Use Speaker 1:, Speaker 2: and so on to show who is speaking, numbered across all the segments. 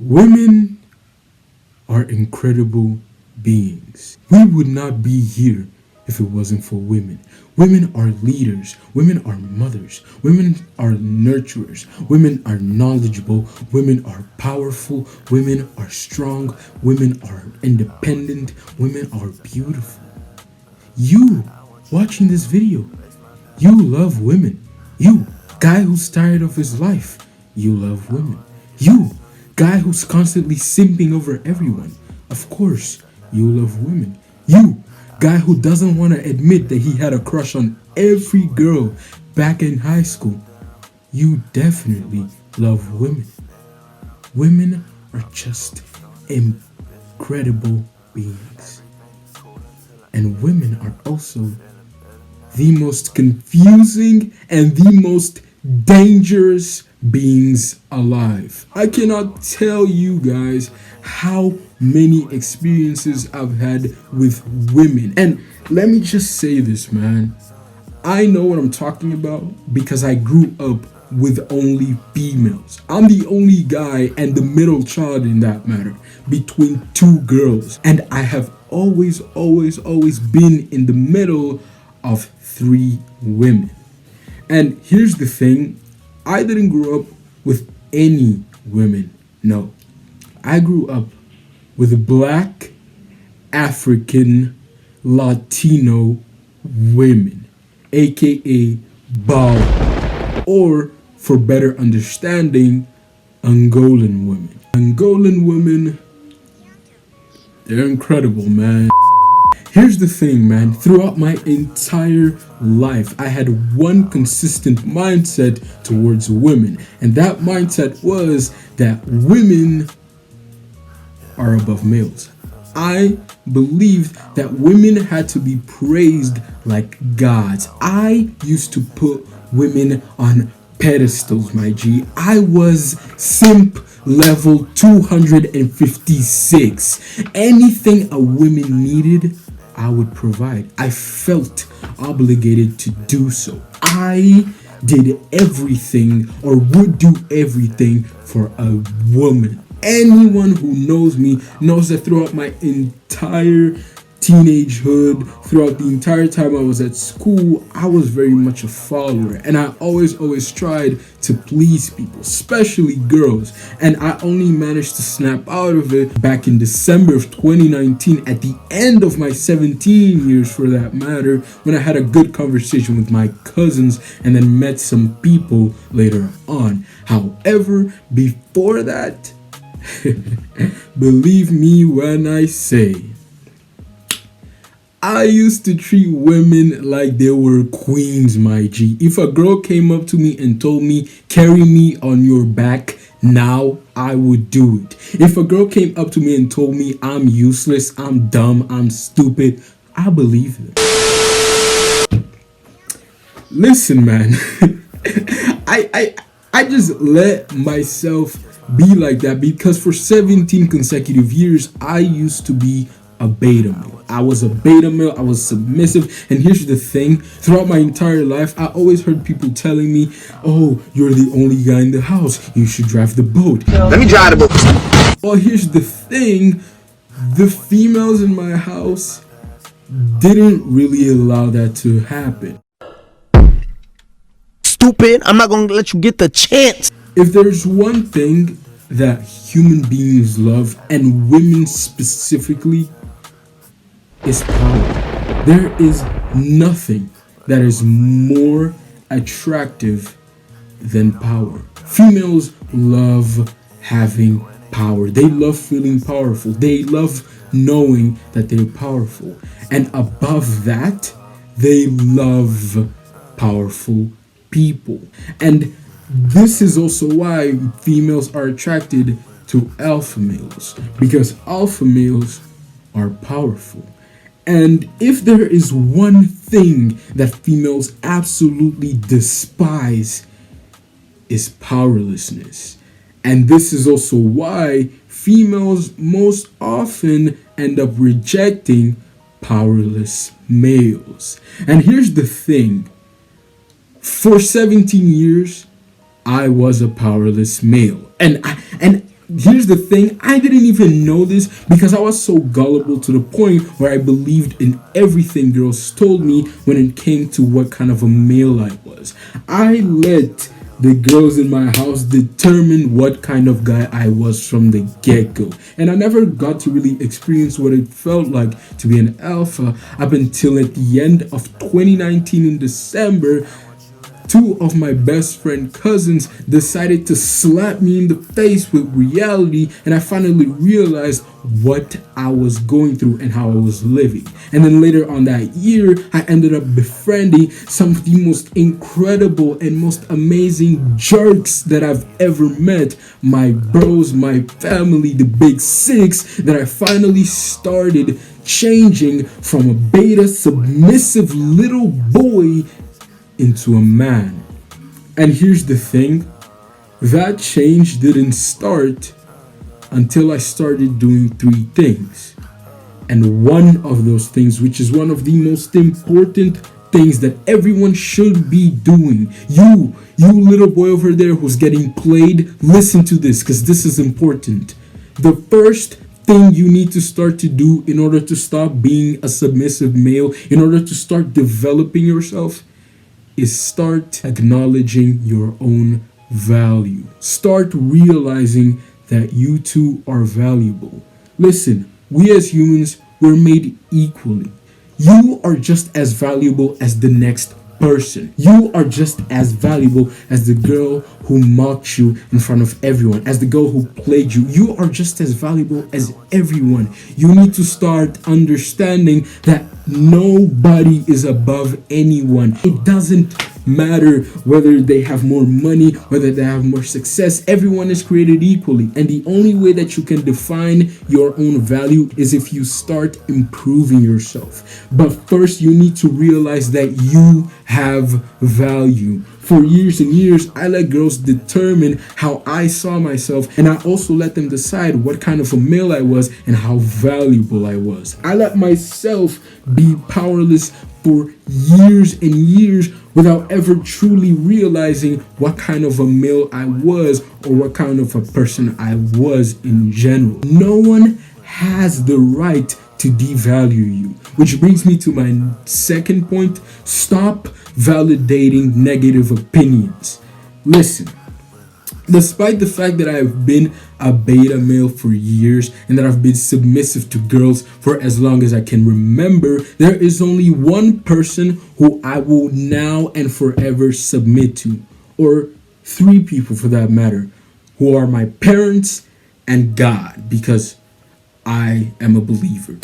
Speaker 1: Women are incredible beings. We would not be here if it wasn't for women. Women are leaders. Women are mothers. Women are nurturers. Women are knowledgeable. Women are powerful. Women are strong. Women are independent. Women are beautiful. You watching this video, you love women. You, guy who's tired of his life, you love women. You, guy who's constantly simping over everyone, of course, you love women. You, guy who doesn't want to admit that he had a crush on every girl back in high school, you definitely love women. Women are just incredible beings. And women are also the most confusing and the most dangerous beings alive. I cannot tell you guys how many experiences I've had with women. And let me just say this, man. I know what I'm talking about because I grew up with only females. I'm the only guy and the middle child in that matter between two girls. And I have always been in the middle of three women. And here's the thing, I didn't grow up with any women. No, I grew up with black, African, Latino women, aka Bala, or for better understanding, Angolan women. Angolan women, they're incredible, man. Here's the thing, man. Throughout my entire life, I had one consistent mindset towards women. And that mindset was that women are above males. I believed that women had to be praised like gods. I used to put women on pedestals, my G. I was simp level 256. Anything a woman needed, I would provide. I felt obligated to do so. I did everything or would do everything for a woman. Anyone who knows me knows that throughout my entire teenagehood, throughout the entire time I was at school, I was very much a follower, and I always tried to please people, especially girls. And I only managed to snap out of it back in December of 2019, at the end of my 17 years for that matter, when I had a good conversation with my cousins and then met some people later on. However, before that, believe me when I say, I used to treat women like they were queens, my G. If a girl came up to me and told me, carry me on your back now, I would do it. If a girl came up to me and told me I'm useless, I'm dumb, I'm stupid, I believe it. Listen, man, I just let myself be like that because for 17 consecutive years, I used to be a beta male. I was a beta male, I was submissive. And here's the thing, throughout my entire life, I always heard people telling me, oh, you're the only guy in the house, you should drive the boat.
Speaker 2: Let me drive the boat.
Speaker 1: Well, here's the thing, the females in my house didn't really allow that to happen.
Speaker 2: Stupid, I'm not gonna let you get the chance.
Speaker 1: If there's one thing that human beings love, and women specifically, is power. There is nothing that is more attractive than power. Females love having power. They love feeling powerful. They love knowing that they're powerful. And above that, they love powerful people. And this is also why females are attracted to alpha males, because alpha males are powerful. And if there is one thing that females absolutely despise, is powerlessness. And this is also why females most often end up rejecting powerless males. And here's the thing, for 17 years, I was a powerless male. And here's the thing, I didn't even know this because I was so gullible to the point where I believed in everything girls told me when it came to what kind of a male I was. I let the girls in my house determine what kind of guy I was from the get-go, and I never got to really experience what it felt like to be an alpha up until at the end of 2019 in December. Two of my best friend cousins decided to slap me in the face with reality, and I finally realized what I was going through and how I was living. And then later on that year, I ended up befriending some of the most incredible and most amazing jerks that I've ever met. My bros, my family, the big six, that I finally started changing from a beta submissive little boy into a man. And here's the thing, that change didn't start until I started doing three things. And one of those things, which is one of the most important things that everyone should be doing, you little boy over there who's getting played, listen to this because this is important. The first thing you need to start to do in order to stop being a submissive male, in order to start developing yourself, is start acknowledging your own value. Start realizing that you too are valuable. Listen, we as humans, we're made equally. You are just as valuable as the next person. You are just as valuable as the girl who mocked you in front of everyone, as the girl who played you. You are just as valuable as everyone. You need to start understanding that nobody is above anyone. It doesn't matter whether they have more money, whether they have more success. Everyone is created equally, and the only way that you can define your own value is if you start improving yourself. But first you need to realize that you have value. For years and years, I let girls determine how I saw myself, and I also let them decide what kind of a male I was and how valuable I was. I let myself be powerless for years and years without ever truly realizing what kind of a male I was or what kind of a person I was in general. No one has the right to devalue you. Which brings me to my second point: stop validating negative opinions. Listen, despite the fact that I've been a beta male for years and that I've been submissive to girls for as long as I can remember, there is only one person who I will now and forever submit to, or three people for that matter, who are my parents and God, because I am a believer.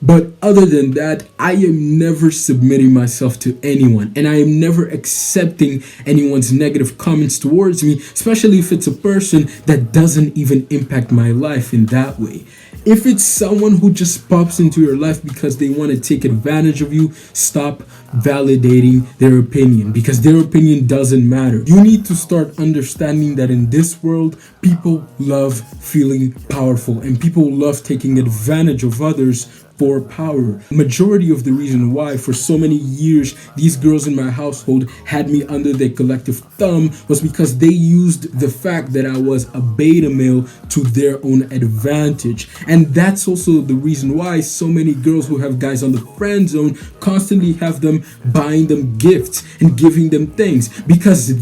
Speaker 1: But other than that, I am never submitting myself to anyone, and I am never accepting anyone's negative comments towards me, especially if it's a person that doesn't even impact my life in that way. If it's someone who just pops into your life because they want to take advantage of you, stop validating their opinion, because their opinion doesn't matter. You need to start understanding that in this world, people love feeling powerful and people love taking advantage of others for power. Majority of the reason why for so many years these girls in my household had me under their collective thumb was because they used the fact that I was a beta male to their own advantage. And that's also the reason why so many girls who have guys on the friend zone constantly have them buying them gifts and giving them things, because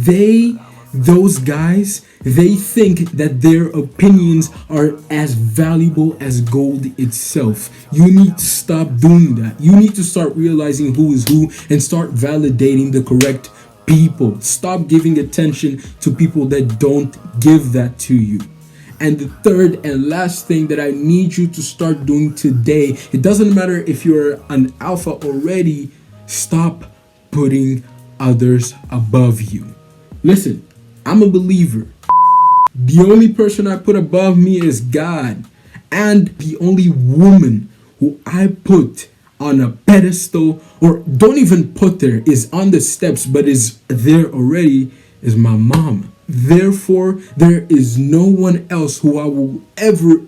Speaker 1: those guys, they think that their opinions are as valuable as gold itself. You need to stop doing that. You need to start realizing who is who and start validating the correct people. Stop giving attention to people that don't give that to you. And the third and last thing that I need you to start doing today, it doesn't matter if you're an alpha already, stop putting others above you. Listen, I'm a believer. The only person I put above me is God. And the only woman who I put on a pedestal, or don't even put there, is on the steps but is there already, is my mom. Therefore, there is no one else who I will ever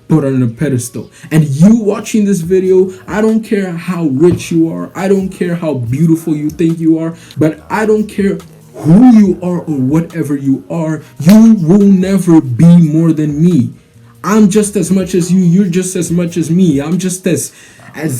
Speaker 1: put on a pedestal. And you watching this video, I don't care how rich you are, I don't care how beautiful you think you are, but I don't care who you are or whatever you are, you will never be more than me. I'm just as much as you, you're just as much as me. I'm just as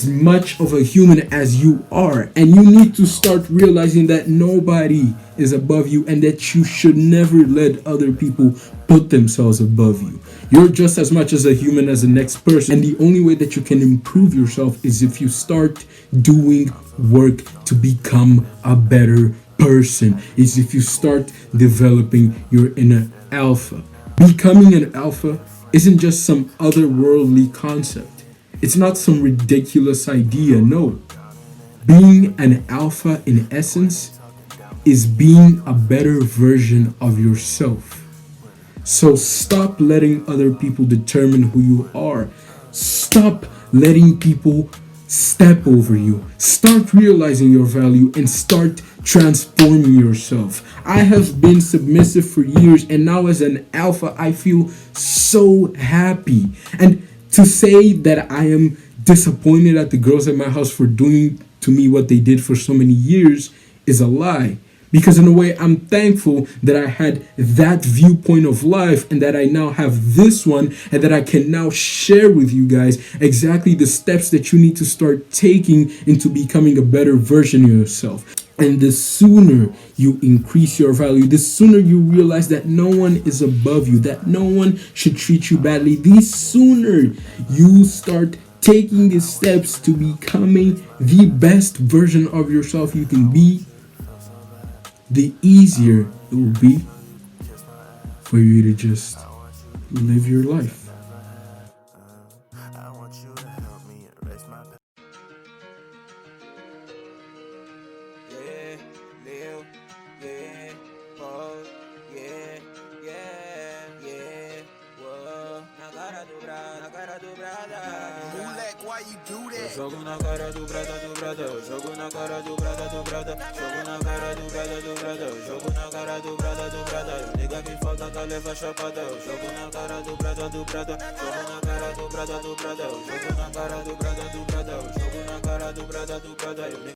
Speaker 1: much of a human as you are. And you need to start realizing that nobody is above you and that you should never let other people put themselves above you. You're just as much as a human as the next person. And the only way that you can improve yourself is if you start doing work to become a better person, is if you start developing your inner alpha. Becoming an alpha isn't just some otherworldly concept. It's not some ridiculous idea, no. Being an alpha in essence is being a better version of yourself. So stop letting other people determine who you are. Stop letting people step over you. Start realizing your value and start transforming yourself. I have been submissive for years, and now as an alpha, I feel so happy. And to say that I am disappointed at the girls at my house for doing to me what they did for so many years is a lie. Because in a way, I'm thankful that I had that viewpoint of life and that I now have this one and that I can now share with you guys exactly the steps that you need to start taking into becoming a better version of yourself. And the sooner you increase your value, the sooner you realize that no one is above you, that no one should treat you badly, the sooner you start taking the steps to becoming the best version of yourself you can be, the easier it will be for you to just live your life.
Speaker 3: Why you do that? Jogo na cara do brada, jogo na cara do brada, jogo na cara do brada, jogo na cara do brada, nigga me falta que leva chapada, jogo na cara do brada, jogo na cara do brada, jogo na cara do brada, jogo na cara do brada.